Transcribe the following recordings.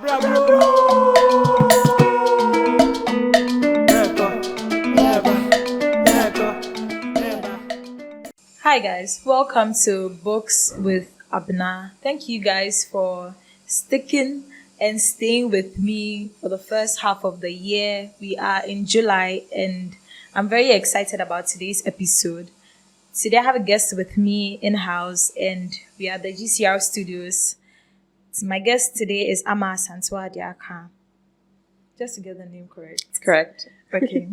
Hi guys, welcome to Books with Abena. Thank you guys for sticking and staying with me for the first half of the year. We are in July and I'm very excited about today's episode. Today I have a guest with me in-house and we are at the GCR studios. My guest today is Ama Asantewa Diaka. Just to get the name correct. It's correct. Okay.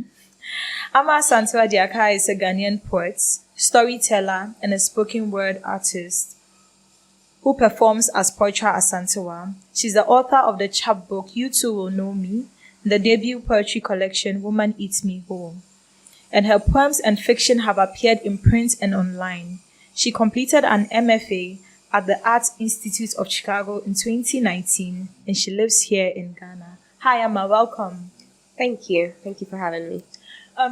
Ama Asantewa Diaka is a Ghanaian poet, storyteller, and a spoken word artist who performs as Poetra Asantewa. She's the author of the chapbook You Too Will Know Me, the debut poetry collection Woman Eats Me Whole. And her poems and fiction have appeared in print and online. She completed an MFA at the Art Institute of Chicago in 2019, and she lives here in Ghana. Hi, Ama, welcome. Thank you. Thank you for having me.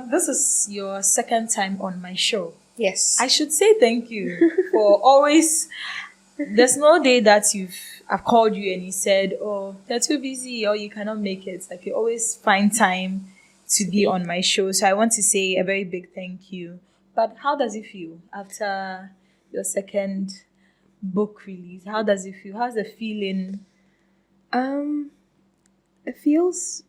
This is your second time on my show. Yes. I should say thank you for always. There's no day that I've called you and you said, "Oh, you're too busy or you cannot make it." Like you always find time to be on my show. So I want to say a very big thank you. But how does it feel after your second book release? How does it feel? How's the feeling? It feels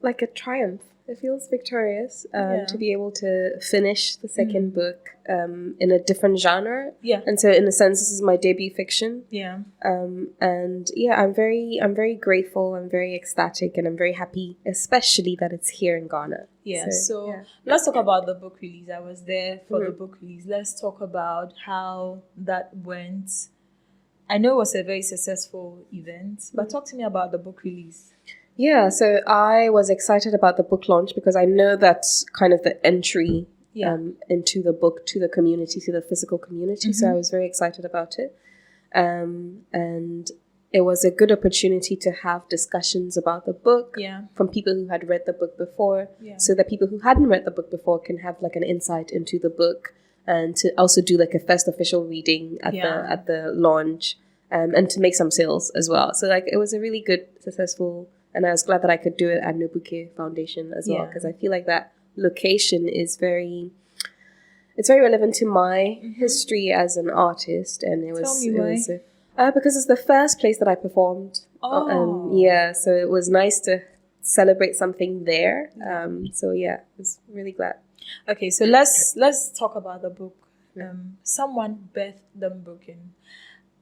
like a triumph. It feels victorious to be able to finish the second book in a different genre. Yeah. And so in a sense, this is my debut fiction. Yeah. And yeah, I'm very grateful. I'm very ecstatic, and I'm very happy, especially that it's here in Ghana. Yeah. So let's talk about the book release. I was there for the book release. Let's talk about how that went. I know it was a very successful event, but talk to me about the book release. Yeah, so I was excited about the book launch because I know that's kind of the entry into the book, to the community, to the physical community. So I was very excited about it. And it was a good opportunity to have discussions about the book from people who had read the book before, so that people who hadn't read the book before can have like an insight into the book, and to also do like a first official reading at the launch, and to make some sales as well. So like it was a really good, successful. And I was glad that I could do it at Nobuke Foundation as well, because I feel like that location is very relevant to my history as an artist. And it was, because it's the first place that I performed. So it was nice to celebrate something there. So yeah, I was really glad. Okay, so let's talk about the book. Someone Bithed Them Broken.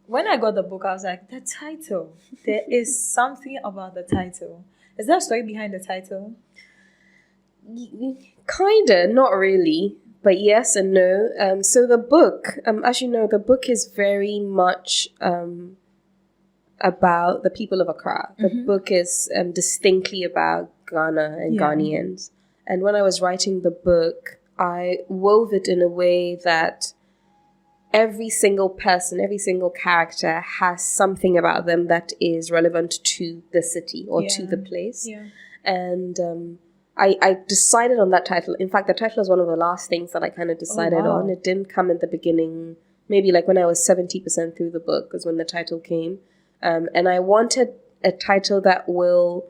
When I got the book, I was like, the title. There is something about the title. Is there a story behind the title? Kinda, not really, but yes and no. So the book, as you know, the book is very much about the people of Accra. The book is distinctly about Ghana and Ghanaians. And when I was writing the book, I wove it in a way that every single person, every single character has something about them that is relevant to the city or to the place. Yeah. And I decided on that title. In fact, the title is one of the last things that I kind of decided on. It didn't come in the beginning. Maybe like when I was 70% through the book was when the title came. And I wanted a title that will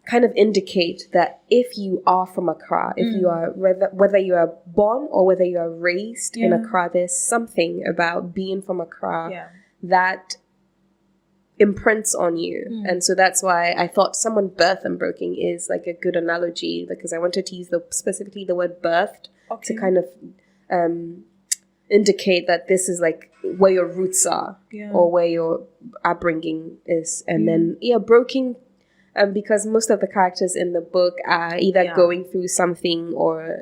kind of indicate that if you are from Accra, if you are, whether you are born or whether you are raised in Accra, there's something about being from Accra that imprints on you. And so that's why I thought someone birthed and broken is like a good analogy, because I wanted to use specifically the word birthed to kind of indicate that this is like where your roots are or where your upbringing is. And then broken, because most of the characters in the book are either going through something or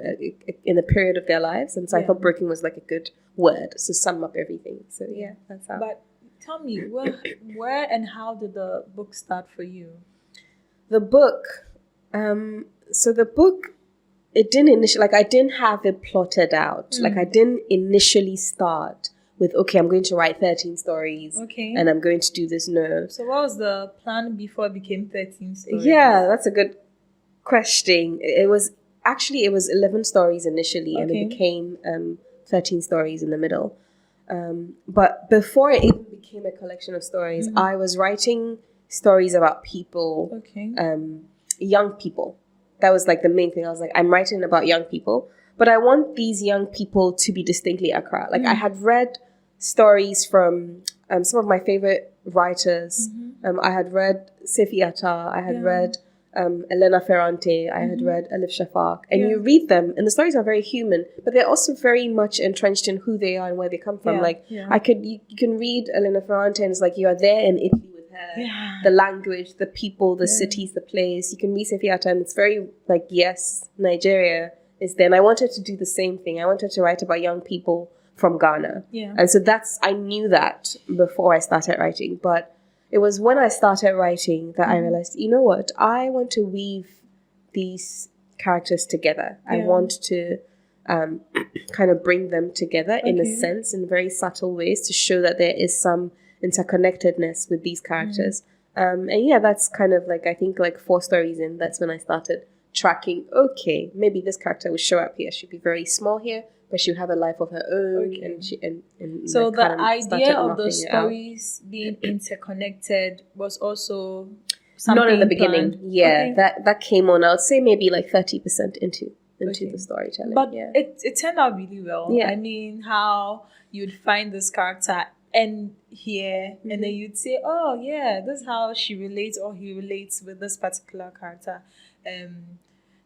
in a period of their lives. And so I thought broken was like a good word to sum up everything. So that's how. But tell me, where and how did the book start for you? The book, so the book, it didn't initially, like I didn't have it plotted out. Like I didn't initially start with, okay, I'm going to write 13 stories and I'm going to do this. No. So what was the plan before it became 13 stories? Yeah, that's a good question. It was 11 stories initially and it became 13 stories in the middle. But before it even became a collection of stories, I was writing stories about people, Okay. Young people. That was like the main thing. I was like, I'm writing about young people, but I want these young people to be distinctly Accra. Like I had read stories from some of my favorite writers. I had read Sefi Atta. I had read Elena Ferrante. I had read Alif Shafak. And you read them, and the stories are very human, but they're also very much entrenched in who they are and where they come from. You can read Elena Ferrante, and it's like you are there in Italy with her. Yeah. The language, the people, the cities, the place. You can read Sefi Atta, and it's very like, yes, Nigeria is there. And I wanted to do the same thing. I wanted to write about young people from Ghana. Yeah. And so I knew that before I started writing. But it was when I started writing that I realized, you know what? I want to weave these characters together. I want to kind of bring them together in a sense, in very subtle ways, to show that there is some interconnectedness with these characters. That's kind of like, I think like 4 stories in, that's when I started tracking, okay, maybe this character will show up here. She'll be very small here, but she'll have a life of her own. Okay. And So like, the kind of idea of the mapping it out. stories being interconnected was also something Not in the beginning. planned. Yeah, Okay. that came on, I would say maybe like 30% into the storytelling. But it turned out really well. Yeah. I mean, how you'd find this character and here, and then you'd say, oh yeah, this is how she relates or he relates with this particular character.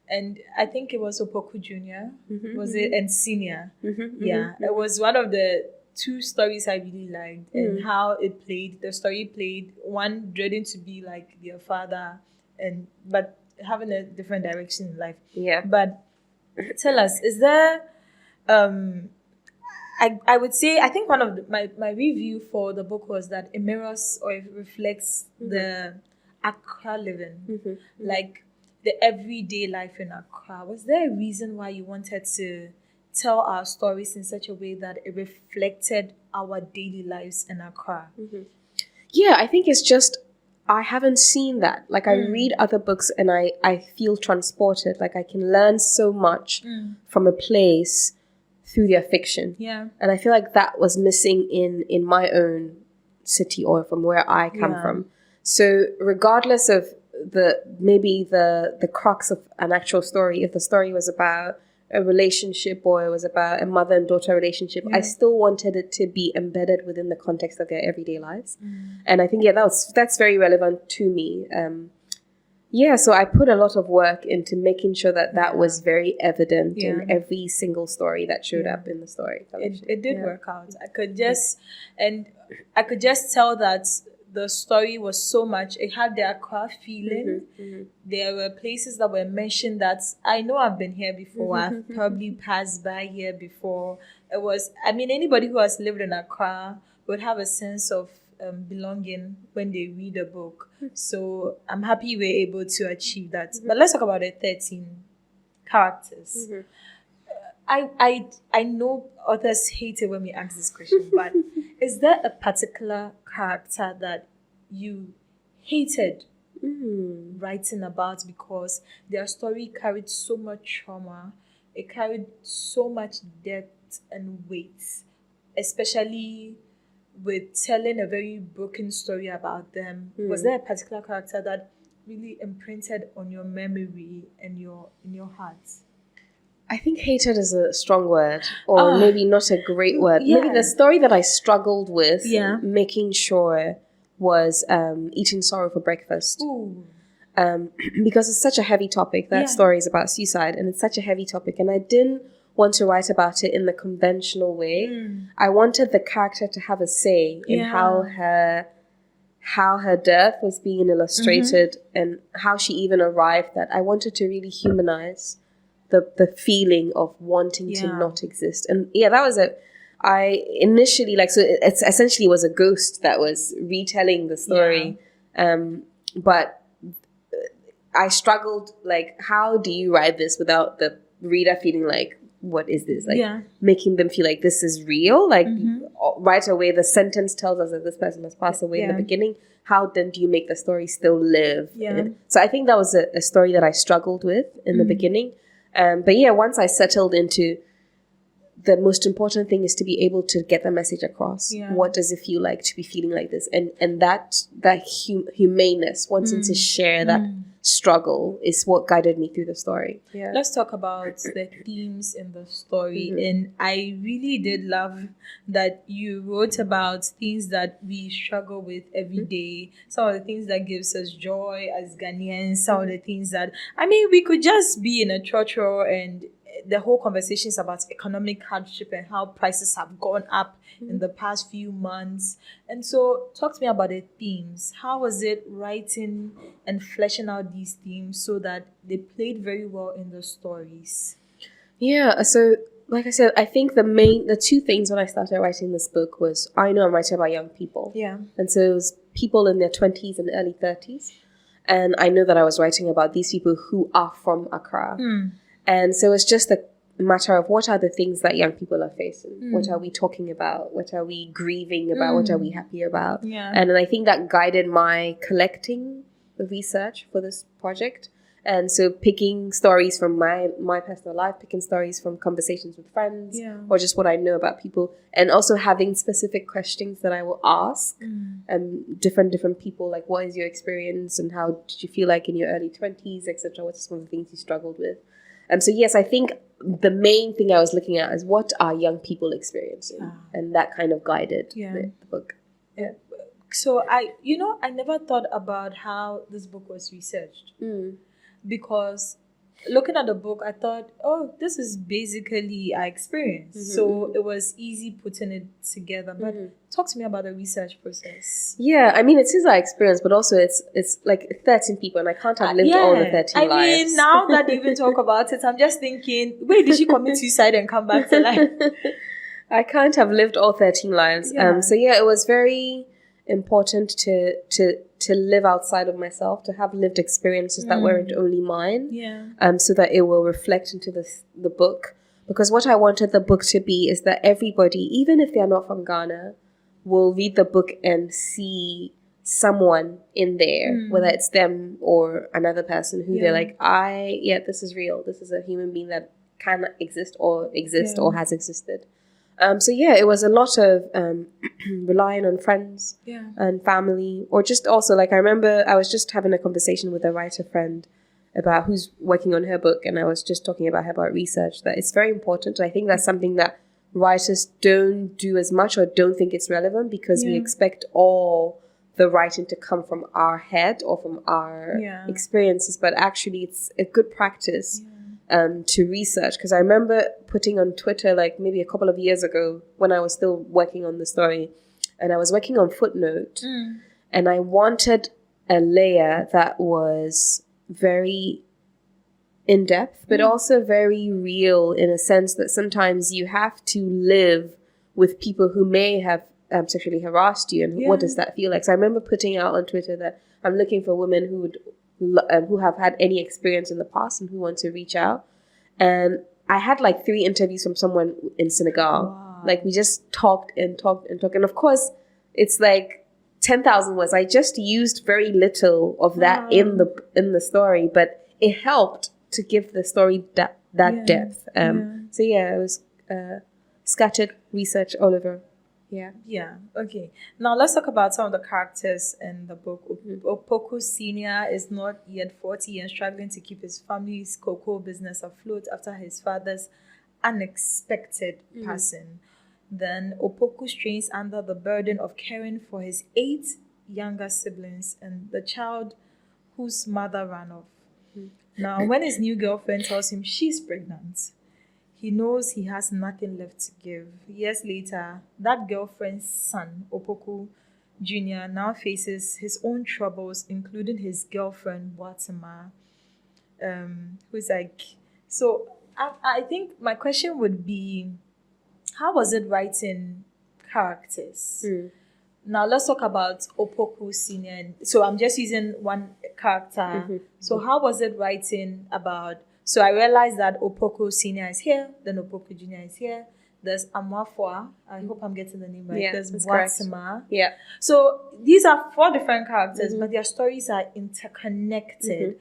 And I think it was Opoku Jr. Was it? And Senior. It was one of the 2 stories I really liked, and how it played. The story played, one dreading to be like their father, but having a different direction in life. Yeah. But tell us, is there I would say, I think one of my review for the book was that it mirrors or it reflects the Accra living, like the everyday life in Accra. Was there a reason why you wanted to tell our stories in such a way that it reflected our daily lives in Accra? Yeah, I think it's just, I haven't seen that. Like I read other books and I feel transported. Like I can learn so much from a place through their fiction. Yeah. And I feel like that was missing in my own city or from where I come from. So regardless of the crux of an actual story, if the story was about a relationship or it was about a mother and daughter relationship, I still wanted it to be embedded within the context of their everyday lives. And I think, that's very relevant to me. So I put a lot of work into making sure that was very evident in every single story that showed up in the story. It did work out. I could just tell that the story was so much, it had the Accra feeling. There were places that were mentioned that I know I've been here before. I've probably passed by here before. Anybody who has lived in Accra would have a sense of belonging when they read a book. So I'm happy we're able to achieve that. But let's talk about the 13 characters. I know authors hate it when we ask this question, but is there a particular character that you hated writing about because their story carried so much trauma, it carried so much depth and weight, especially with telling a very broken story about them? Was there a particular character that really imprinted on your memory and in your heart? I think hated is a strong word, or maybe not a great word. Maybe the story that I struggled with making sure was Eating Sorrow for Breakfast. Because it's such a heavy topic. That story is about suicide, and it's such a heavy topic. And I didn't want to write about it in the conventional way. I wanted the character to have a say in how her death was being illustrated and how she even arrived that. I wanted to really humanize the feeling of wanting to not exist. And that was I initially, so it essentially was a ghost that was retelling the story. But I struggled, how do you write this without the reader feeling like, what is this? Making them feel like this is real. Right away, the sentence tells us that this person has passed away in the beginning. How then do you make the story still live? So I think that was a story that I struggled with in the beginning. But once I settled into the most important thing is to be able to get the message across. Yeah. What does it feel like to be feeling like this? And that humaneness, wanting to share that struggle, is what guided me through the story. Yeah. Let's talk about the themes in the story. And I really did love that you wrote about things that we struggle with every day. Some of the things that gives us joy as Ghanaians. Some of the things that, I mean, we could just be in a church and the whole conversation is about economic hardship and how prices have gone up in the past few months. And so talk to me about the themes. How was it writing and fleshing out these themes so that they played very well in the stories? Yeah, so like I said, I think the two things when I started writing this book was, I know I'm writing about young people. Yeah. And so it was people in their 20s and early 30s. And I know that I was writing about these people who are from Accra. And so it's just a matter of what are the things that young people are facing? What are we talking about? What are we grieving about? What are we happy about? Yeah. And I think that guided my collecting the research for this project. And so picking stories from my personal life, picking stories from conversations with friends, or just what I know about people, and also having specific questions that I will ask different people, like what is your experience and how did you feel like in your early 20s, etc. What's some of the things you struggled with? So yes, I think the main thing I was looking at is what are young people experiencing, and that kind of guided the book. Yeah. So I never thought about how this book was researched, because looking at the book, I thought, oh, this is basically our experience. So it was easy putting it together. But talk to me about the research process. Yeah, I mean, it is our experience, but also it's like 13 people, and I can't have lived all the 13 lives. I mean, now that you even talk about it, I'm just thinking, wait, did she commit suicide and come back to life? I can't have lived all 13 lives. So yeah, it was very important to live outside of myself, to have lived experiences that weren't only mine. So that it will reflect into the book. Because what I wanted the book to be is that everybody, even if they're not from Ghana, will read the book and see someone in there, whether it's them or another person who they're like, this is real. This is a human being that can exist or has existed. So yeah, it was a lot of relying on friends and family, or just also, like, I remember I was just having a conversation with a writer friend about who's working on her book, and I was just talking about her about research, that it's very important. I think that's something that writers don't do as much, or don't think it's relevant, because we expect all the writing to come from our head or from our experiences, but actually it's a good practice to research. Because I remember putting on Twitter, like maybe a couple of years ago, when I was still working on the story, and I was working on Footnote, and I wanted a layer that was very in-depth, but also very real, in a sense that sometimes you have to live with people who may have sexually harassed you, and what does that feel like? So I remember putting out on Twitter that I'm looking for women who have had any experience in the past and who want to reach out. And I had like 3 interviews from someone in Senegal. Wow. Like, we just talked and talked and talked. And of course, it's like 10,000 words. I just used very little of that in the story, but it helped to give the story that depth. So yeah, it was scattered research all over. Yeah. Okay. Now let's talk about some of the characters in the book. Opoku Senior is not yet 40 and struggling to keep his family's cocoa business afloat after his father's unexpected passing. Then Opoku strains under the burden of caring for his 8 younger siblings and the child whose mother ran off. Now, when his new girlfriend tells him she's pregnant, he knows he has nothing left to give. Years later, that girlfriend's son, Opoku Jr., now faces his own troubles, including his girlfriend, Watima, who's like... So, I think my question would be, how was it writing characters? Now, let's talk about Opoku Senior. So, I'm just using one character. So, how was it writing about... So I realized that Opoku Senior is here, then Opoku Junior is here. There's Amafua. I hope I'm getting the name right. There's Watima. So these are 4 different characters, but their stories are interconnected.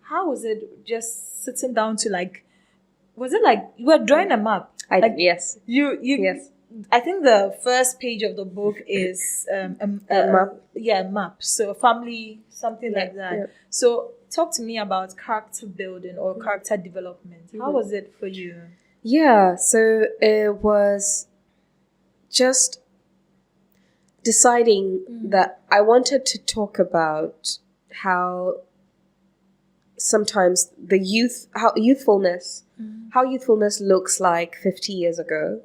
How was it just sitting down to like was it like you were drawing a map? Yes. You Yes. I think the first page of the book is a map. Yeah, map. So family, something like that. Yeah. So talk to me about character building or character development. How was it for you? Yeah, so it was just deciding that I wanted to talk about how sometimes how youthfulness looks like 50 years ago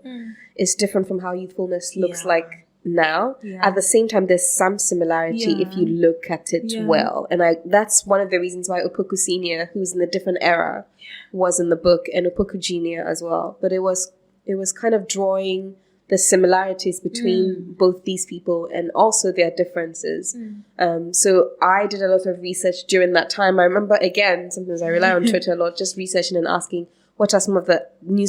is different from how youthfulness looks like now. Yeah. At the same time, there's some similarity if you look at it well. And that's one of the reasons why Opoku Senior, who's in a different era, was in the book, and Opoku Junior as well. But it was kind of drawing the similarities between both these people and also their differences. So I did a lot of research during that time. I remember, again, sometimes I rely on Twitter a lot, just researching and asking, what are some of the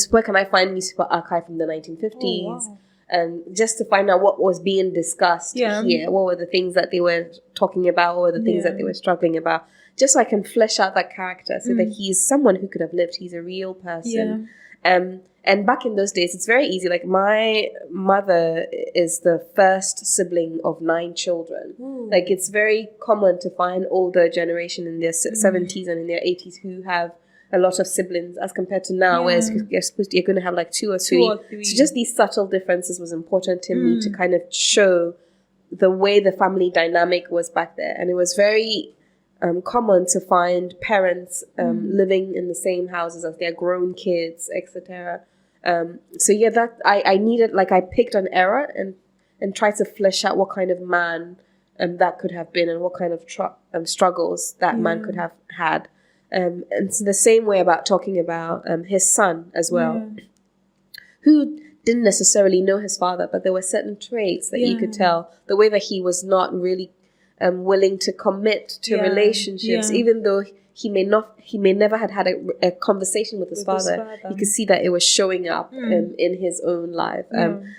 where can I find newspaper archive from the 1950s? Oh, wow. And just to find out what was being discussed here, what were the things that they were talking about, what were the things that they were struggling about, just so I can flesh out that character so that he's someone who could have lived. He's a real person. And back in those days, it's very easy. Like, my mother is the first sibling of 9 children. Like, it's very common to find older generation in their 70s and in their 80s who have a lot of siblings as compared to now, where you're going to have like 2 or 3. So just these subtle differences was important to me to kind of show the way the family dynamic was back there. And it was very common to find parents living in the same houses as their grown kids, etc. So yeah, that I needed, like, I picked an era and tried to flesh out what kind of man that could have been and what kind of struggles that man could have had. And it's the same way about talking about his son as well, who didn't necessarily know his father, but there were certain traits that you could tell. The way that he was not really willing to commit to relationships, even though he may never had a conversation with his father. You could see that it was showing up in his own life.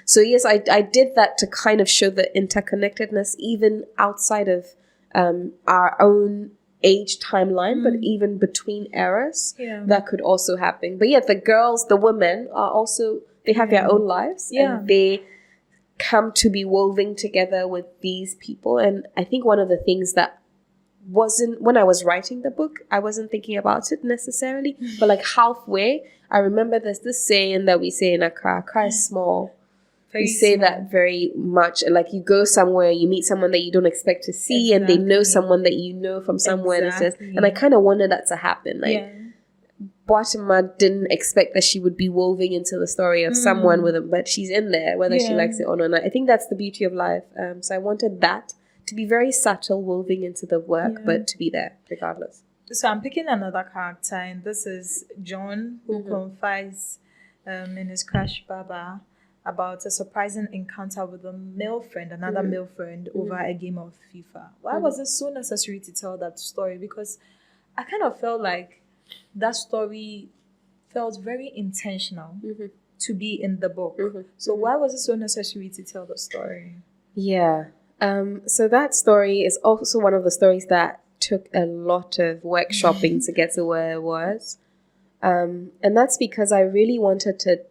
So yes, I did that to kind of show the interconnectedness even outside of our own age timeline, but even between eras, that could also happen. But yeah, the women are also, they have their own lives, and they come to be woven together with these people. And I think one of the things that wasn't, when I was writing the book, I wasn't thinking about it necessarily, but like halfway, I remember there's this saying that we say in Accra is small. We say that very much, like, you go somewhere, you meet someone that you don't expect to see, and they know someone that you know from somewhere. And I kind of wanted that to happen. Like, Boatima didn't expect that she would be woven into the story of someone with it, but she's in there, whether she likes it or not. I think that's the beauty of life. So I wanted that to be very subtle, woven into the work, but to be there regardless. So I'm picking another character, and this is John, who confides in his crush Baba about a surprising encounter with a male friend, another male friend, over a game of FIFA. Why was it so necessary to tell that story? Because I kind of felt like that story felt very intentional to be in the book. So why was it so necessary to tell the story? Yeah. So that story is also one of the stories that took a lot of workshopping to get to where it was. And that's because I really wanted to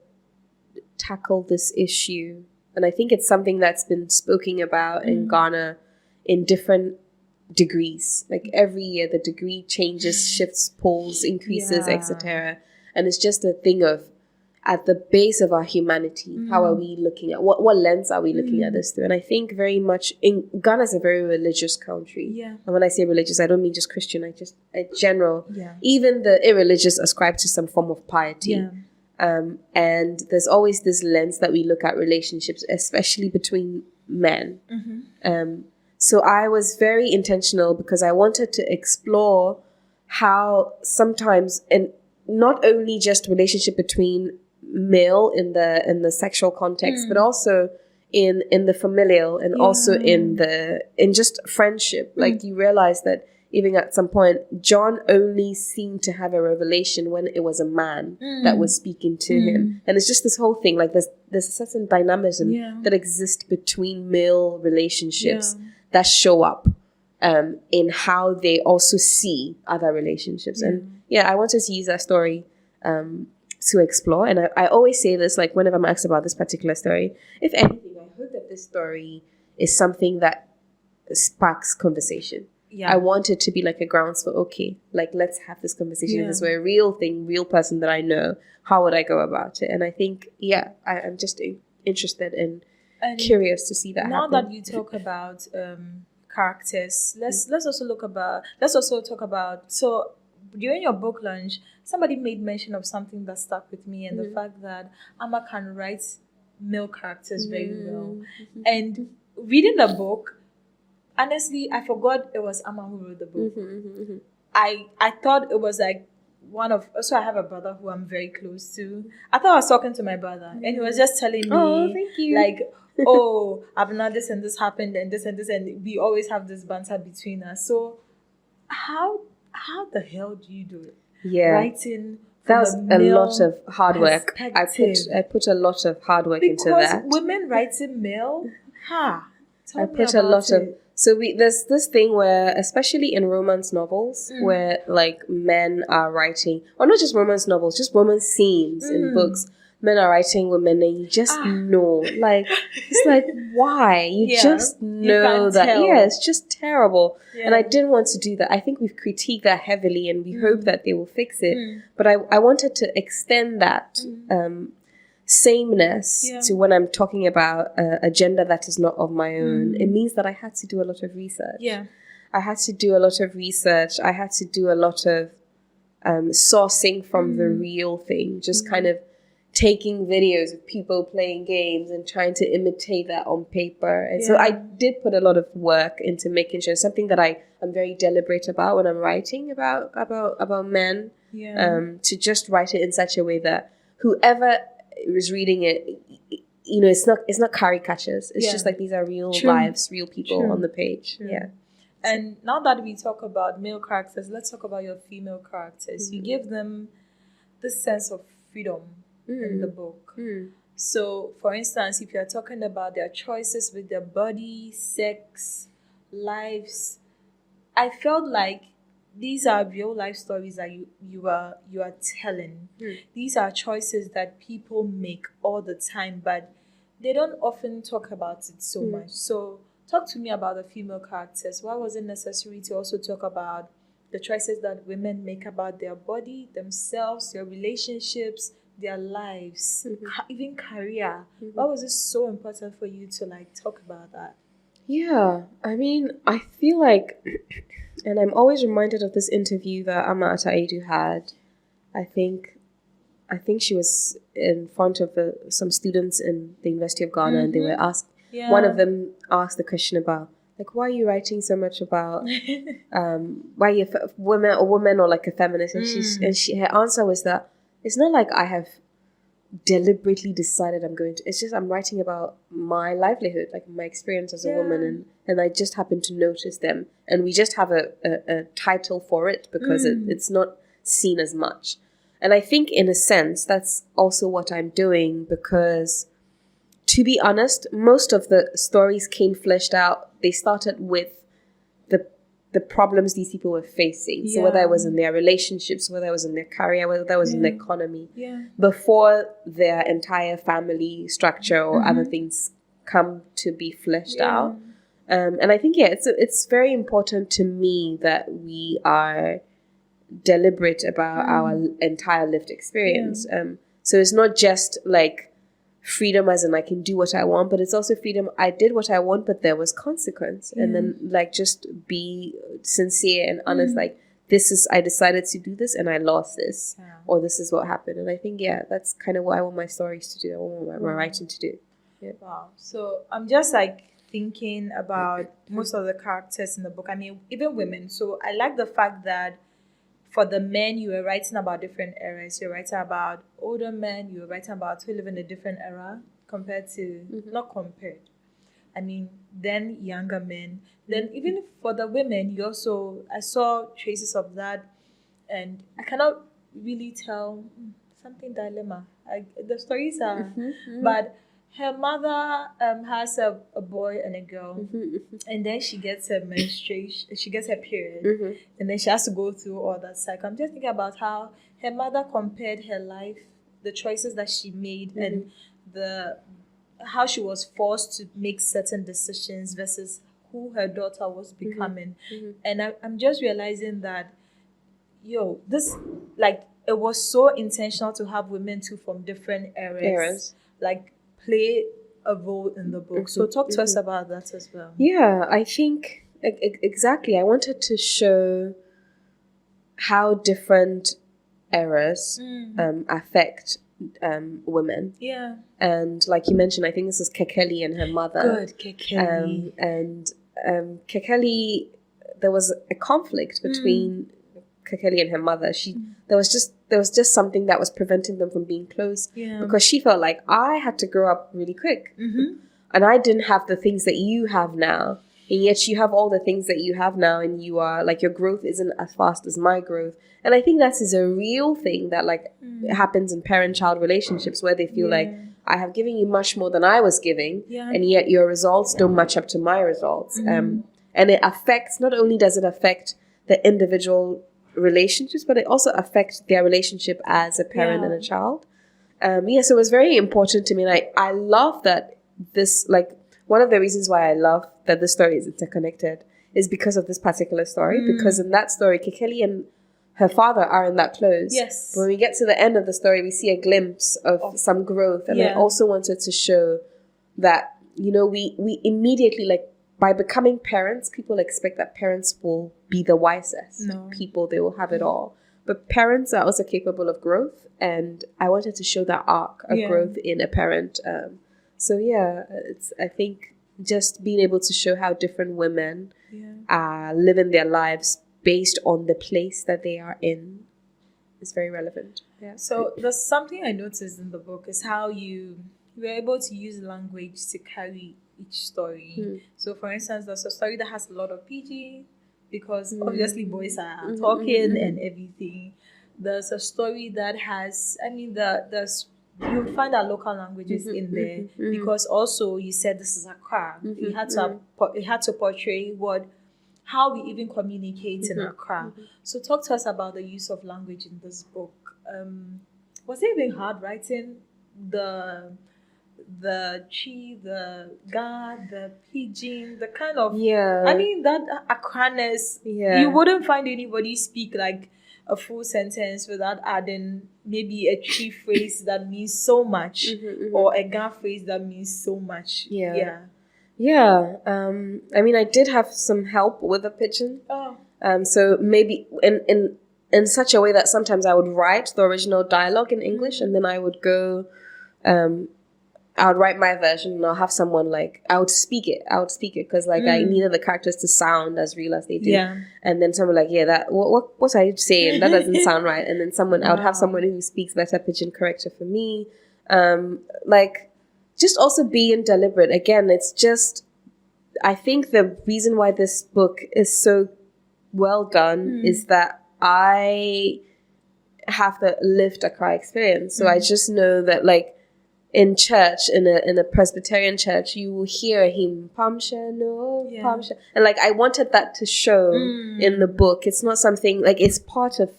tackle this issue. And I think it's something that's been spoken about in Ghana in different degrees. Like, every year the degree changes, shifts, polls, increases, etc. And it's just a thing of, at the base of our humanity, how are we looking at, what lens are we looking at this through? And I think very much, Ghana is a very religious country. And when I say religious, I don't mean just Christian, I just, in general, even the irreligious ascribe to some form of piety. And there's always this lens that we look at relationships, especially between men. So I was very intentional because I wanted to explore how sometimes, and not only just relationship between male in the sexual context, but also in the familial, and also in just friendship. Like, you realize that even at some point, John only seemed to have a revelation when it was a man that was speaking to him. And it's just this whole thing, like, there's a certain dynamism that exists between male relationships that show up in how they also see other relationships. And I wanted to use that story to explore. And I always say this, like whenever I'm asked about this particular story, if anything, I hope that this story is something that sparks conversation. Yeah. I want it to be like a grounds for, okay, like let's have this conversation. If this were a real thing, real person that I know, how would I go about it? And I think, I'm just interested and curious to see that now happen. that you talk about characters, let's also talk about, so during your book launch, somebody made mention of something that stuck with me, and the fact that Ama can write male characters very well. And reading the book, honestly, I forgot it was Ama who wrote the book. I thought it was like so I have a brother who I'm very close to. I thought I was talking to my brother, and he was just telling me, oh, thank you. like, oh, Abena, this and this happened, and this and this, and we always have this banter between us. So how the hell do you do it? Yeah. Writing that was a lot of hard work. I put a lot of hard work into that. Women writing male, I put a lot of. So there's this thing where, especially in romance novels, where like men are writing, or not just romance novels, just romance scenes in books. Men are writing women, and you just know, like, it's like, why? You just know that, it's just terrible. Yeah. And I didn't want to do that. I think we've critiqued that heavily, and we hope that they will fix it. But I wanted to extend that sameness to when I'm talking about a gender that is not of my own. It means that I had to do a lot of research. Yeah, I had to do a lot of research. I had to do a lot of sourcing from the real thing, just kind of taking videos of people playing games and trying to imitate that on paper. And so I did put a lot of work into making sure, something that I'm very deliberate about when I'm writing about men, to just write it in such a way that whoever is reading it, you know, it's not caricatures. It's just like, these are real lives, real people on the page. Yeah. And now that we talk about male characters, let's talk about your female characters. You give them this sense of freedom in the book. So, for instance, if you're talking about their choices with their body, sex, lives, I felt like these are real life stories that you are telling. These are choices that people make all the time, but they don't often talk about it so much. So talk to me about the female characters. Why was it necessary to also talk about the choices that women make about their body, themselves, their relationships, their lives, even career? Why was it so important for you to like talk about that? Yeah, I mean, I feel like, and I'm always reminded of this interview that Ama Asantewa had. I think she was in front of some students in the University of Ghana, and they were asked. Yeah. One of them asked the question about, like, why are you writing so much about why you're a woman or like a feminist? And her answer was that it's not like I have deliberately decided it's just I'm writing about my livelihood, like my experience as a woman, and I just happen to notice them, and we just have a title for it because it's not seen as much. And I think in a sense that's also what I'm doing, because to be honest, most of the stories came fleshed out. They started with the problems these people were facing. So whether it was in their relationships, whether it was in their career, whether that was in the economy, before their entire family structure or other things come to be fleshed out. And I think, it's very important to me that we are deliberate about our entire lived experience. So it's not just like freedom as in I can do what I want, but it's also freedom. I did what I want, but there was consequence. And then like just be sincere and honest, like I decided to do this and I lost this, or this is what happened. And I think, that's kind of what I want my stories to do. I want my writing to do. Yeah. Wow. So I'm just like thinking about most of the characters in the book. I mean, even women. So I like the fact that for the men, you were writing about different eras. You're writing about older men. You were writing about who live in a different era compared to, not compared. I mean, then younger men. Then even for the women, I saw traces of that. And I cannot really tell something dilemma. The stories are, but her mother has a boy and a girl, and then she gets her menstruation, she gets her period, and then she has to go through all that cycle. I'm just thinking about how her mother compared her life the choices that she made and the how she was forced to make certain decisions versus who her daughter was becoming. And I'm just realizing that, this, like, it was so intentional to have women too from different eras. Like, play a role in the book. So talk to us about that as well. Yeah, I think exactly. I wanted to show how different eras affect women. Yeah. And like you mentioned, I think this is Kekeli and her mother. Good, Kekeli. And Kekeli, there was a conflict between Kekeli and her mother. There was just something that was preventing them from being close. Yeah. Because she felt like, I had to grow up really quick. And I didn't have the things that you have now. And yet you have all the things that you have now, and you are like, your growth isn't as fast as my growth. And I think that is a real thing that like happens in parent-child relationships, where they feel like, I have given you much more than I was giving, and yet your results don't match up to my results. And it affects, not only does it affect the individual relationships, but it also affects their relationship as a parent and a child. So it was very important to me. And I love that this, like, one of the reasons why I love that this story is interconnected is because of this particular story. Because in that story, Kekeli and her father aren't that close. Yes. But when we get to the end of the story, we see a glimpse of some growth. And I also wanted to show that, we immediately, like, by becoming parents, people expect that parents will be the wisest people. They will have it all. But parents are also capable of growth. And I wanted to show that arc of growth in a parent. I think just being able to show how different women are living their lives based on the place that they are in is very relevant. Yeah. So there's something I noticed in the book is how you were able to use language to carry each story. So for instance, there's a story that has a lot of PG because obviously boys are talking and everything. There's a story that has, you'll find our local languages in there because also you said this is Accra. You had to portray how we even communicate in Accra. So talk to us about the use of language in this book. Was it even hard writing the Chi, the Ga, the Pidgin, the kind of that Accraness. You wouldn't find anybody speak like a full sentence without adding maybe a Chi phrase that means so much or a Ga phrase that means so much. I did have some help with the pidgin. So maybe in such a way that sometimes I would write the original dialogue in English and then I would go I would write my version and I'll have someone I would speak it because I needed the characters to sound as real as they do. And then someone what are you saying? That doesn't sound right. And then I would have someone who speaks better pidgin correct it for me. Just also being deliberate. Again, it's just, I think the reason why this book is so well done is that I have the lived Accra experience. So I just know that in church, in a Presbyterian church, you will hear a hymn, Pamsha, no, Pamsha. And I wanted that to show in the book. It's not something, it's part of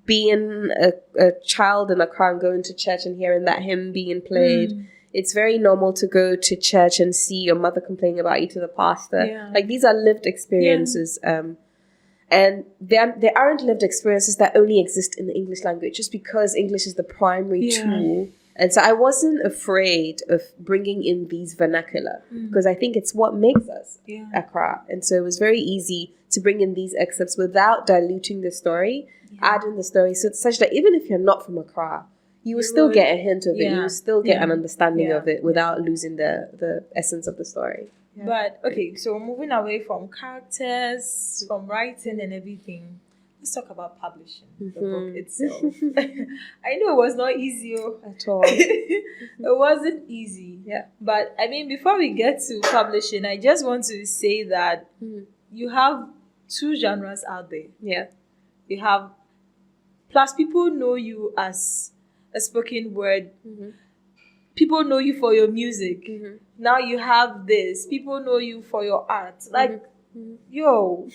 being a child in Accra and going to church and hearing that hymn being played. It's very normal to go to church and see your mother complaining about you to the pastor. These are lived experiences. And there aren't lived experiences that only exist in the English language just because English is the primary tool. And so I wasn't afraid of bringing in these vernacular because I think it's what makes us Accra. And so it was very easy to bring in these excerpts without diluting the story, adding the story such that even if you're not from Accra, you will still get a hint of it. You will still get an understanding of it without losing the essence of the story. But, okay, so moving away from characters, from writing and everything, let's talk about publishing the book itself. I know it was not easy at all. It wasn't easy. But, before we get to publishing, I just want to say that you have two genres out there. You have, plus people know you as a spoken word. People know you for your music. Now you have this. People know you for your art. Yo,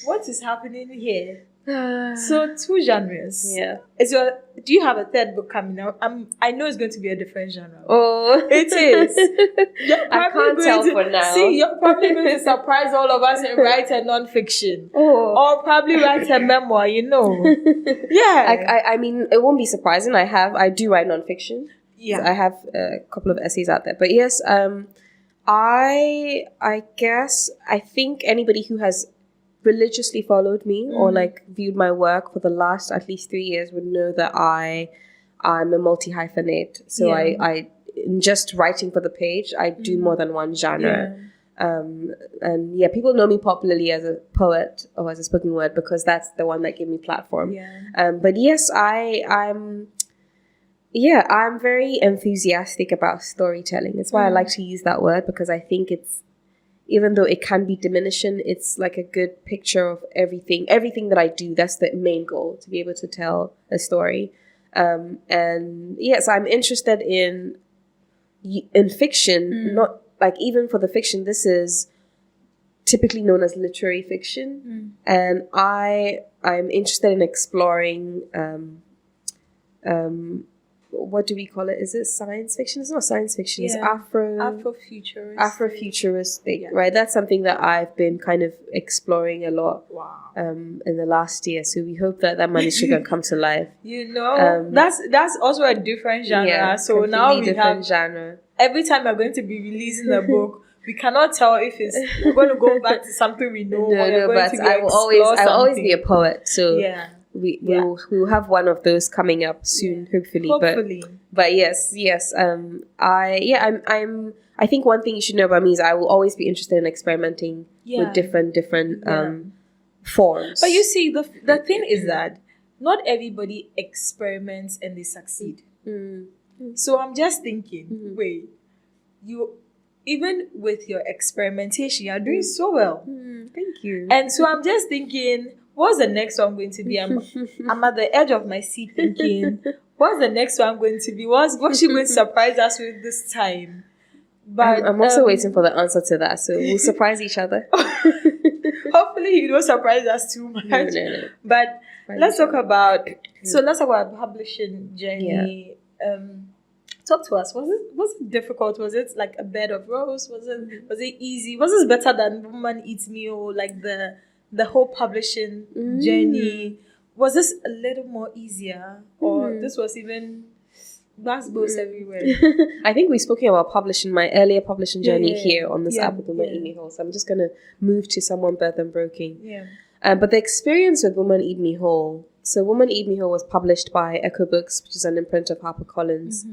what is happening here? So 2 genres. Yeah. Do you have a third book coming out? I know it's going to be a different genre. Oh, It is. I can't tell for now. See, you're probably going to surprise all of us and write a non-fiction. Oh. Or probably write a memoir, Yeah. I mean, it won't be surprising. I do write nonfiction. Yeah. So I have a couple of essays out there. But yes, I guess I think anybody who has religiously followed me or like viewed my work for the last at least 3 years would know that I'm a multi-hyphenate. So I in just writing for the page, I do more than one genre. And people know me popularly as a poet or as a spoken word because that's the one that gave me platform. But yes, I'm very enthusiastic about storytelling. That's why I like to use that word, because I think it's, even though it can be diminishing, it's like a good picture of everything that I do. That's the main goal, to be able to tell a story. And yes, I'm interested in fiction, not like, even for the fiction, this is typically known as literary fiction. And I'm interested in exploring, what do we call it? Is it science fiction? It's not science fiction. It's Afrofuturistic, right? That's something that I've been kind of exploring a lot in the last year. So we hope that manuscript can come to life. That's also a different genre. Yeah, so now we have genre. Every time we're going to be releasing a book, we cannot tell if we're going to go back to something we know. But I will always be a poet. So we'll have one of those coming up soon, hopefully. But yes. I think one thing you should know about me is I will always be interested in experimenting with different forms. But you see, the thing is that not everybody experiments and they succeed. So I'm just thinking, wait, you, even with your experimentation, you're doing so well. Thank you. And so I'm just thinking, what's the next one going to be? I'm at the edge of my seat thinking, what's the next one going to be? What's she going to surprise us with this time? But I'm also waiting for the answer to that, so we'll surprise each other. Hopefully you don't surprise us too much. No. But let's talk about publishing journey. Talk to us. Was it difficult? Was it like a bed of roses? Was it easy? Was it better than Woman Eats Me, or like the whole publishing journey? Was this a little more easier, or this was even basketballs everywhere? I think we've spoken about my earlier publishing journey here on this app with Woman Eat Me Whole. So I'm just gonna move to Someone Birth Them Broken. But the experience with Woman Eat Me Whole. So Woman Eat Me Whole was published by Echo Books, which is an imprint of HarperCollins.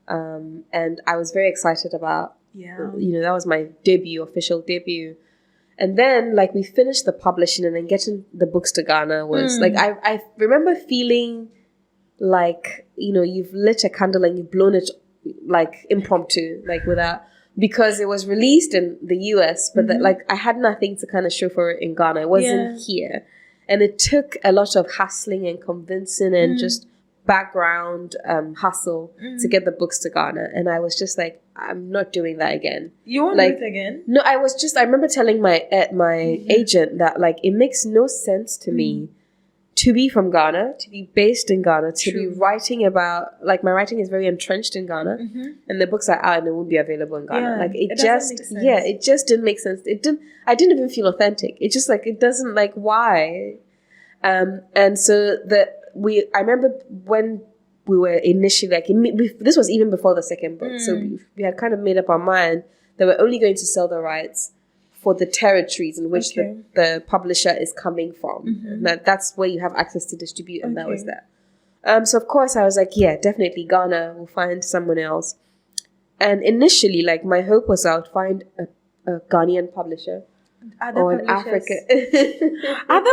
And I was very excited about, that was my official debut. And then, like, we finished the publishing, and then getting the books to Ghana was, like, I remember feeling like, you've lit a candle and you've blown it, like, impromptu, like, because it was released in the US, but I had nothing to kind of show for it in Ghana. It wasn't here. And it took a lot of hassling and convincing and just background hustle to get the books to Ghana. And I was just like, I'm not doing that again. You won't do it again? No, I remember telling my agent that, like, it makes no sense to me to be from Ghana, to be based in Ghana, to be writing about, like, my writing is very entrenched in Ghana, and the books are out and they won't be available in Ghana. Like, it just didn't make sense. I didn't even feel authentic. It just, like, it doesn't, like, why? And so I remember when we were initially, like, this was even before the second book, so we had kind of made up our mind that we're only going to sell the rights for the territories in which the publisher is coming from. And that's where you have access to distribute, and that was that. So of course I was like, yeah, definitely Ghana, we'll find someone else. And initially, like, my hope was I would find a Ghanaian publisher. Other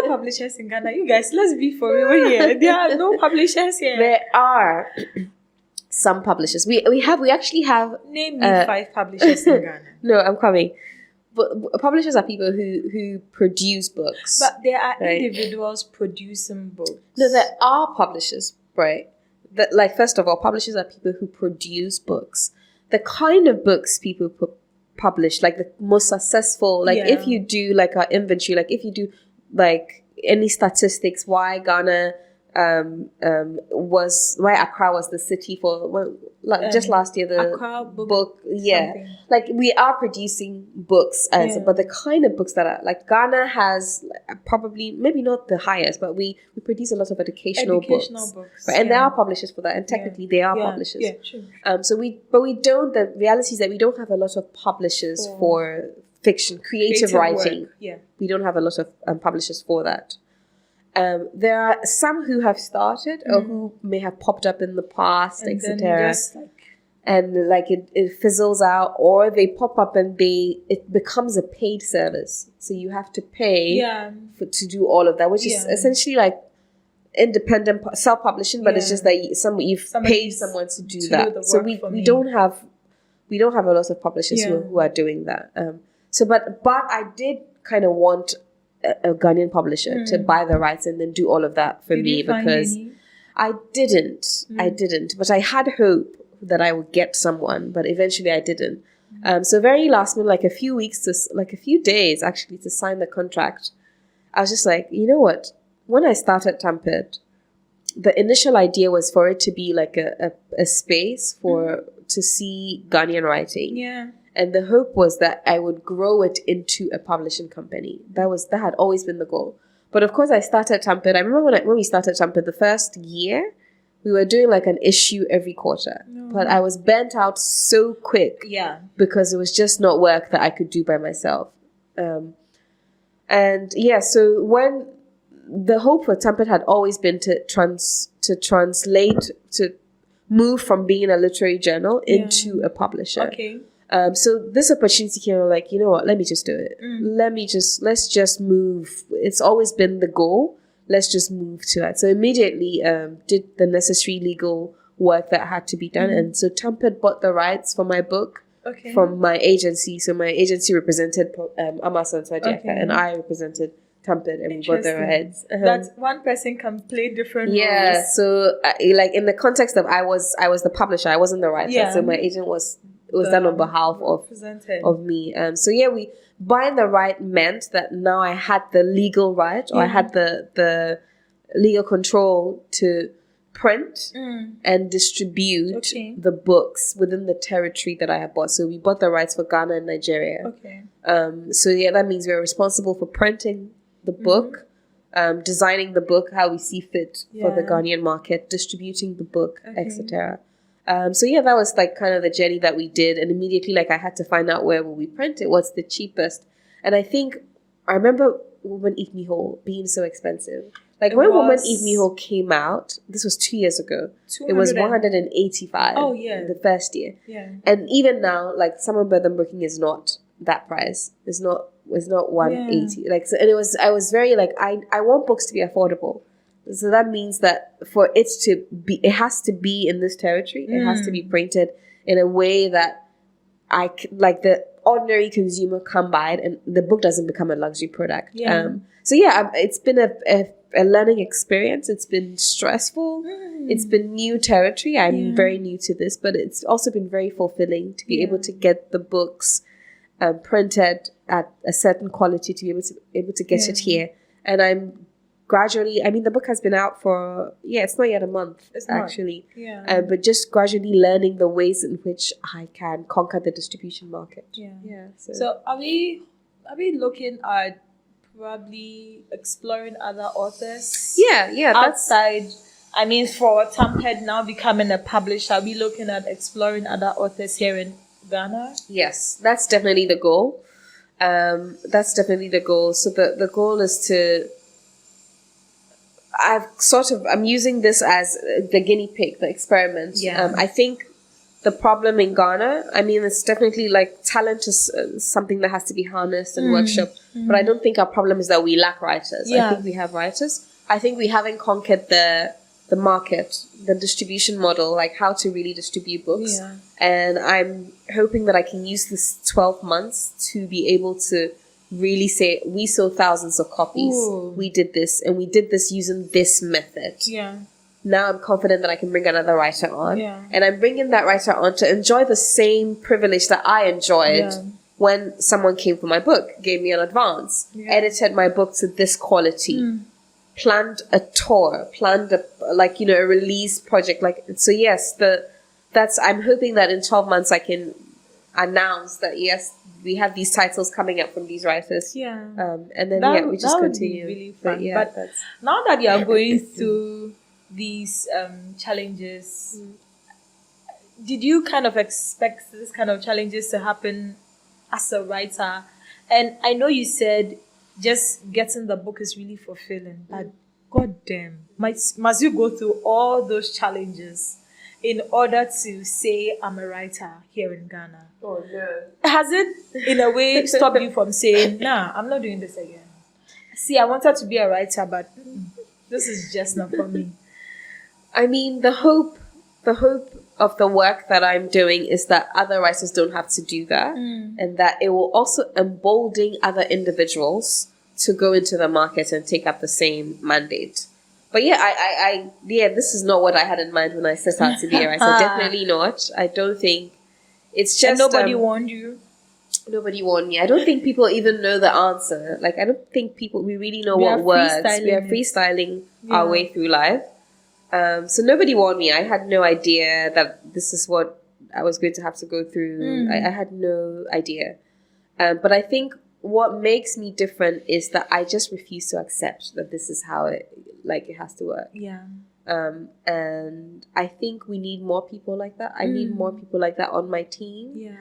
publishers in Ghana. You guys, let's be for real here. There are no publishers here. There are some publishers. We actually have. Name me 5 publishers in Ghana. No, I'm coming. But publishers are people who produce books. But there are individuals producing books. No, there are publishers, right? First of all, publishers are people who produce books. The kind of books people publish, like the most successful, like if you do like our inventory, like if you do like any statistics why Ghana why Accra was the city for just last year, the Accra book something. like we are producing books but the kind of books that are like Ghana has probably maybe not the highest, but we produce a lot of educational books. Right? And there are publishers for that, and technically they are publishers. Yeah, true. We don't, the reality is that we don't have a lot of publishers for fiction, creative writing. Work. Yeah. We don't have a lot of publishers for that. There are some who have started or who may have popped up in the past, etc. And it fizzles out, or they pop up and it becomes a paid service. So you have to pay to do all of that, which is essentially like independent self-publishing, but it's just that you've paid someone to do that. So we don't have a lot of publishers who are doing that. But I did kind of want a Ghanaian publisher to buy the rights and then do all of that for me, because I didn't, but I had hope that I would get someone, but eventually I didn't. So very last minute, like a few days actually to sign the contract, I was just like, you know what? When I started Tamped, the initial idea was for it to be like a space to see Ghanaian writing. Yeah. And the hope was that I would grow it into a publishing company. That had always been the goal. But of course, I started Tamped. I remember when we started Tamped, the first year, we were doing like an issue every quarter. But I was burnt out so quick. Yeah. Because it was just not work that I could do by myself. So when the hope for Tamped had always been to translate, to move from being a literary journal into a publisher. Okay. So this opportunity came, like, you know what, let me just do it. Let's just move. It's always been the goal. Let's just move to that. So immediately did the necessary legal work that had to be done. And so Tamped bought the rights for my book from my agency. So my agency represented Ama Asantewa Diaka, and I represented Tamped, and we bought the rights. That one person can play different roles. Yeah, so like in the context of I was the publisher, I wasn't the writer. So my agent was done on behalf of me. We buying the right meant that now I had the legal right, or I had the legal control to print and distribute the books within the territory that I had bought. So we bought the rights for Ghana and Nigeria. That means we're responsible for printing the book, designing the book how we see fit for the Ghanaian market, distributing the book, etc. That was like kind of the journey that we did. And immediately, like, I had to find out where will we print it, what's the cheapest. And I remember Woman Eat Me Whole being so expensive. Like when Woman Eat Me Whole came out, this was 2 years ago, it was 185 the first year. Yeah. And even now, like Summer Birthday Broken is not that price. It's not 180. Yeah. Like, so, and I was very like, I want books to be affordable. So that means that for it to be, it has to be in this territory. It has to be printed in a way that the ordinary consumer can buy it, and the book doesn't become a luxury product. Yeah. It's been a learning experience. It's been stressful. It's been new territory. I'm very new to this, but it's also been very fulfilling to be able to get the books printed at a certain quality, to be able to get it here. And I'm gradually, the book has been out for, it's not yet a month, actually. Yeah. But just gradually learning the ways in which I can conquer the distribution market. Yeah. So are we looking at probably exploring other authors? Yeah. Outside, for Tamped now becoming a publisher, are we looking at exploring other authors here in Ghana? Yes, that's definitely the goal. So the goal is to, I'm using this as the guinea pig, the experiment. Yeah. I think the problem in Ghana, it's definitely like talent is something that has to be harnessed and workshopped. But I don't think our problem is that we lack writers. I think we have writers. I think we haven't conquered the market, the distribution model, like how to really distribute books. Yeah. And I'm hoping that I can use this 12 months to be able to really say, we sold thousands of copies. Ooh. We did this, and we did this using this method. Yeah. Now I'm confident that I can bring another writer on. Yeah. And I'm bringing that writer on to enjoy the same privilege that I enjoyed when someone came for my book, gave me an advance, edited my book to this quality, planned a tour, a release project. So yes, I'm hoping that in 12 months I can announce that yes, we have these titles coming up from these writers. Yeah. And then we just that would continue. be really fun. But But now that you are going through these challenges, did you kind of expect this kind of challenges to happen as a writer? And I know you said just getting the book is really fulfilling, but god damn, must you go through all those challenges in order to say I'm a writer here in Ghana? Oh no. Has it in a way stopped you from saying, nah, I'm not doing this again? See, I wanted to be a writer, but this is just not for me. I mean, the hope of the work that I'm doing is that other writers don't have to do that, and that it will also embolden other individuals to go into the market and take up the same mandate. But yeah, this is not what I had in mind when I set out to be a writer. Definitely not. I don't think it's just and nobody warned you. Nobody warned me. I don't think people even know the answer. Like, I don't think we really know what works. We are freestyling our way through life. So nobody warned me. I had no idea that this is what I was going to have to go through. I had no idea. But I think what makes me different is that I just refuse to accept that this is how it has to work. Yeah. And I think we need more people like that. I need more people like that on my team. Yeah.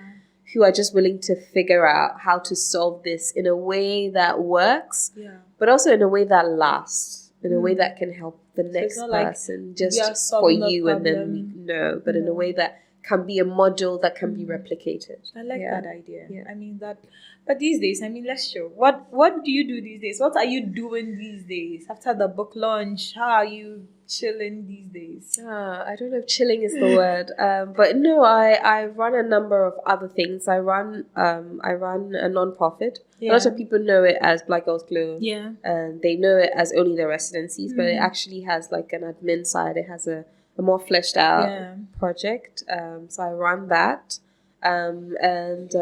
Who are just willing to figure out how to solve this in a way that works, but also in a way that lasts, in a way that can help the next person, just for you and then but in a way that can be a model that can be replicated. I like that idea. Yeah. I mean that, but these days, let's show. What do you do these days? What are you doing these days after the book launch? How are you chilling these days? I don't know if chilling is the word, but no, I run a number of other things. I run a non-profit. A lot of people know it as Black Girls Club, and they know it as only the residencies, but it actually has like an admin side. It has a more fleshed out project. So I run that, and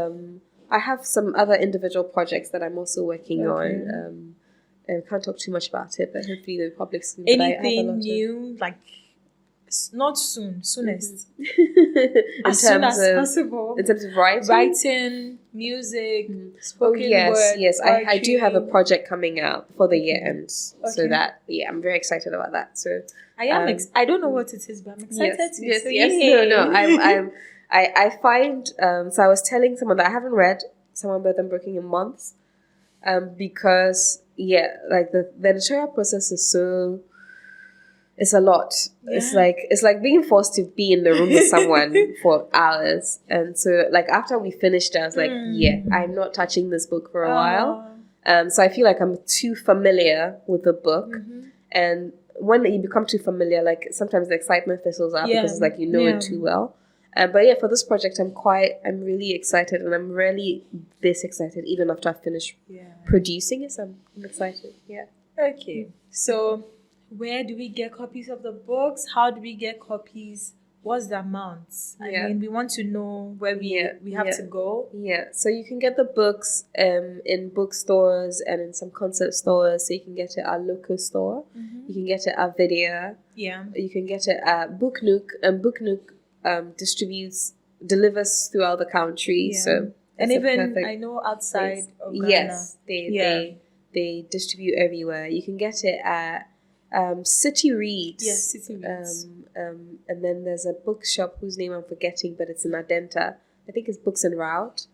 I have some other individual projects that I'm also working on. I can't talk too much about it, but hopefully the public soon. Anything new, like not soonest. As soon as possible. In terms of writing, music, spoken word. Yes, I do have a project coming out for the year ends, so that I'm very excited about that. So I am. I don't know what it is, but I'm excited to. Yes. No. I find. So I was telling someone that I haven't read Some About Them Broken in months, because like the editorial process is so. It's a lot. Yeah. It's like being forced to be in the room with someone for hours. And so like after we finished, I was like, I'm not touching this book for a while. So I feel like I'm too familiar with the book. And when you become too familiar, like sometimes the excitement fizzles out because it's like you know it too well. But for this project, I'm really excited, and I'm really this excited even after I finish producing it. So I'm excited. Yeah. Okay. So where do we get copies of the books? How do we get copies? What's the amount? I mean, we want to know where we have to go. Yeah, so you can get the books in bookstores and in some concept stores. So you can get it at local store. You can get it at Vidya. Yeah. You can get it at Book Nook. And Book Nook delivers throughout the country. Yeah. So and even I know outside of Ghana. Yes, they distribute everywhere. You can get it at City Reads. Yes, City Reads. And then there's a bookshop whose name I'm forgetting, but it's in Adenta. I think it's Books en Route.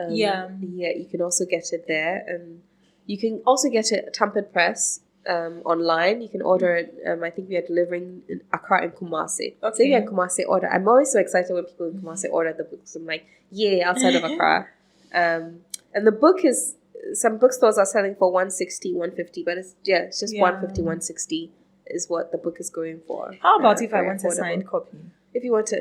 You can also get it there. And you can also get it at Tampered Press online. You can order it. I think we are delivering in Accra and Kumasi. Okay. So if you're in Kumasi, order. I'm always so excited when people in Kumasi order the books. I'm like, outside of Accra. And the book is... Some bookstores are selling for 160, 150, but it's just 150, 160 is what the book is going for. How about if I want a signed copy? If you want to,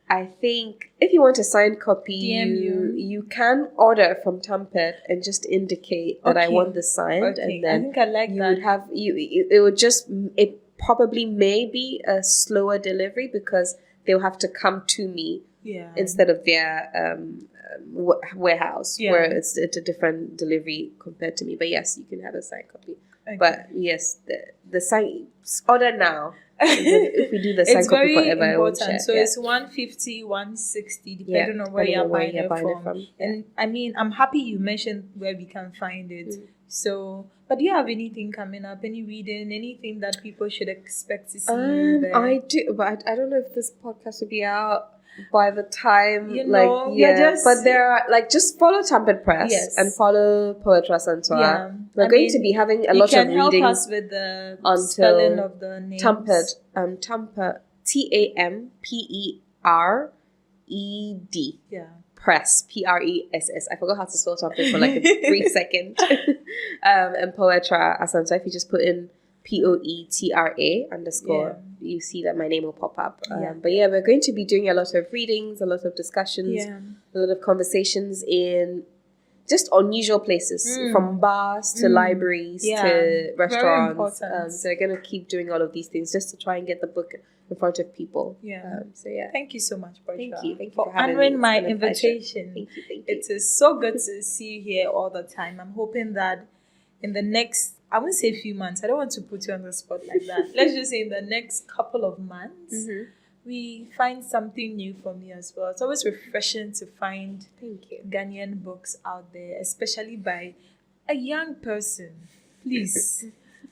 I think if you want a signed copy, you can order from Tamped and just indicate that I want this signed, and then I think I like you that. Would have it probably may be a slower delivery because they'll have to come to me instead of their warehouse, where it's a different delivery compared to me. But yes, you can have a signed copy. Okay. But yes, the sign order now. If we do the signed copy forever, it's very important. So it's 150, 160, depending on where you're buying it from. And I mean, I'm happy you mentioned where we can find it. So, but do you have anything coming up? Any reading? Anything that people should expect to see there? I do, but I don't know if this podcast will be out by the time, but there are, just follow Trumpet Press and follow Poetra Asantewa. We're going to be having a lot of reading. You can help us with the spelling of the names. Trumpet, Tampered. Press, Press. I forgot how to spell Trumpet for like a brief second. And Poetra Asantewa, if you just put in Poetra_, you see that my name will pop up. But we're going to be doing a lot of readings, a lot of discussions, a lot of conversations in just unusual places, from bars to libraries to restaurants. So we're going to keep doing all of these things just to try and get the book in front of people. Thank you so much, Poetra. Thank you for honoring my invitation. Thank you. It is so good to see you here all the time. I'm hoping that in the next, I won't say few months, I don't want to put you on the spot like that. Let's just say in the next couple of months, we find something new for me as well. It's always refreshing to find Ghanaian books out there, especially by a young person. Please.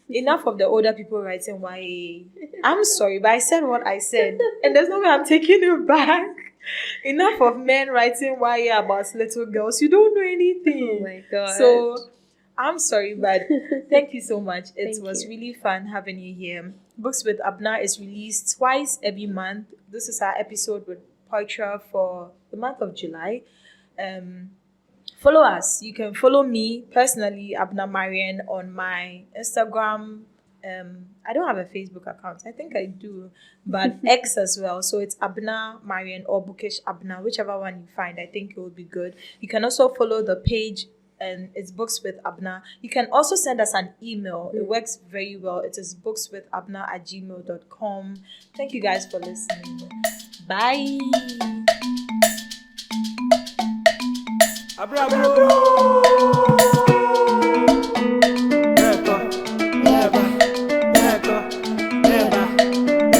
Enough of the older people writing YA. I'm sorry, but I said what I said. And there's no way I'm taking it back. Enough of men writing YA about little girls. You don't know anything. Oh my God. So, I'm sorry, but thank you so much. It was really fun having you here. Books with Abena is released twice every month. This is our episode with Poetra for the month of July. Follow us. You can follow me personally, Abena Maryan, on my Instagram. I don't have a Facebook account. I think I do, but X as well. So it's Abena Maryan or Bookish Abena, whichever one you find. I think it will be good. You can also follow the page, and it's Books with Abena. You can also send us an email. It works very well. It is bookswithabena@gmail.com. Thank you guys for listening. Bye.